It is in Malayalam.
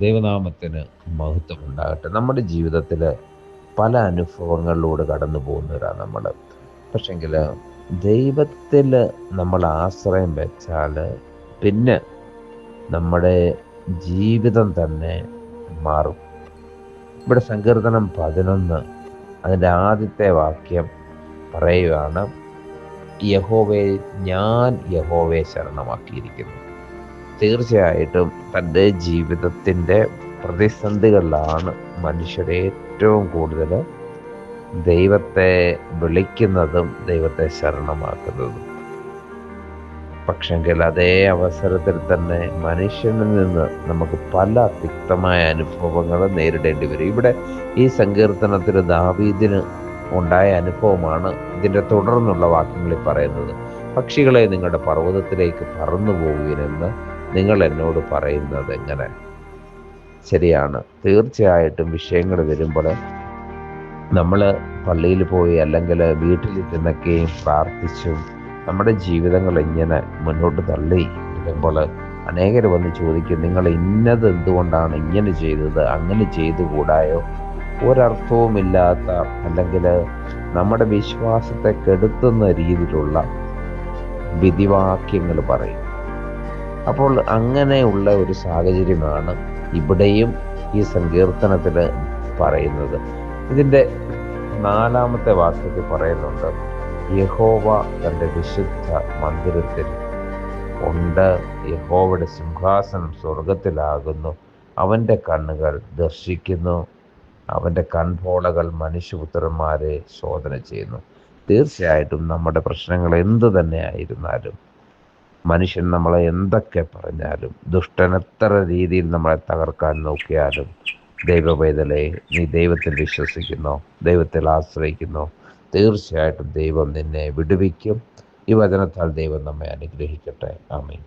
ദൈവനാമത്തിന് മഹത്വം ഉണ്ടാകട്ടെ. നമ്മുടെ ജീവിതത്തിൽ പല അനുഭവങ്ങളിലൂടെ കടന്നു പോകുന്നവരാണ് നമ്മൾ. പക്ഷെങ്കിൽ ദൈവത്തിൽ നമ്മൾ ആശ്രയം വെച്ചാൽ പിന്നെ നമ്മുടെ ജീവിതം തന്നെ മാറും. ഇവിടെ സങ്കീർത്തനം 11 അതിൻ്റെ ആദ്യത്തെ വാക്യം പറയുകയാണ്, ഞാൻ യഹോവയെ ശരണമാക്കിയിരിക്കുന്നു. തീർച്ചയായിട്ടും തൻ്റെ ജീവിതത്തിൻ്റെ പ്രതിസന്ധികളിലാണ് മനുഷ്യർ ഏറ്റവും കൂടുതൽ ദൈവത്തെ വിളിക്കുന്നതും ദൈവത്തെ ശരണമാക്കുന്നതും. പക്ഷെങ്കിൽ അതേ അവസരത്തിൽ തന്നെ മനുഷ്യനിൽ നിന്ന് നമുക്ക് പല തിക്തമായ അനുഭവങ്ങൾ നേരിടേണ്ടി വരും. ഇവിടെ ഈ സങ്കീർത്തനത്തിൽ ദാവീദിന് ഉണ്ടായ അനുഭവമാണ് ഇതിൻ്റെ തുടർന്നുള്ള വാക്യങ്ങളിൽ പറയുന്നത്. പക്ഷികളെ നിങ്ങളുടെ പർവ്വതത്തിലേക്ക് പറന്നു പോകുവിനെന്ന് നിങ്ങൾ എന്നോട് പറയുന്നത് എങ്ങനെ? ശരിയാണ്. തീർച്ചയായിട്ടും വിഷയങ്ങൾ വരുമ്പോൾ നമ്മൾ പള്ളിയിൽ പോയി അല്ലെങ്കിൽ വീട്ടിലിരുന്നൊക്കെയും പ്രാർത്ഥിച്ചും നമ്മുടെ ജീവിതങ്ങൾ ഇങ്ങനെ മുന്നോട്ട് തള്ളി വരുമ്പോൾ അനേകർ വന്ന് ചോദിക്കും, നിങ്ങൾ ഇന്നത് എന്തുകൊണ്ടാണ് ഇങ്ങനെ ചെയ്തത്, അങ്ങനെ ചെയ്തുകൂടായോ? ഒരർത്ഥവുമില്ലാത്ത അല്ലെങ്കിൽ നമ്മുടെ വിശ്വാസത്തെ കെടുത്തുന്ന രീതിയിലുള്ള വിധിവാക്യങ്ങൾ പറയും. അപ്പോൾ അങ്ങനെയുള്ള ഒരു സാഹചര്യമാണ് ഇവിടെയും ഈ സങ്കീർത്തനത്തിൽ പറയുന്നത്. ഇതിൻ്റെ 4-ാമത്തെ വാക്യത്തിൽ പറയുന്നുണ്ട്, യഹോവ തൻ്റെ വിശുദ്ധ മന്ദിരത്തിൽ ഉണ്ട്, യഹോവയുടെ സിംഹാസനം സ്വർഗത്തിലാകുന്നു, അവൻ്റെ കണ്ണുകൾ ദർശിക്കുന്നു, അവൻ്റെ കൺപോളകൾ മനുഷ്യപുത്രന്മാരെ ശോധന ചെയ്യുന്നു. തീർച്ചയായിട്ടും നമ്മുടെ പ്രശ്നങ്ങൾ എന്തു തന്നെ ആയിരുന്നാലും, മനുഷ്യൻ നമ്മളെ എന്തൊക്കെ പറഞ്ഞാലും, ദുഷ്ടൻ എത്ര രീതിയിൽ നമ്മളെ തകർക്കാൻ നോക്കിയാലും, ദൈവവേദലേ, നീ ദൈവത്തിൽ വിശ്വസിക്കുന്നോ, ദൈവത്തിൽ ആശ്രയിക്കുന്നോ, തീർച്ചയായിട്ടും ദൈവം നിന്നെ വിടുവിക്കും. ഈ വചനത്താൽ ദൈവം നമ്മെ അനുഗ്രഹിക്കട്ടെ. ആമേൻ.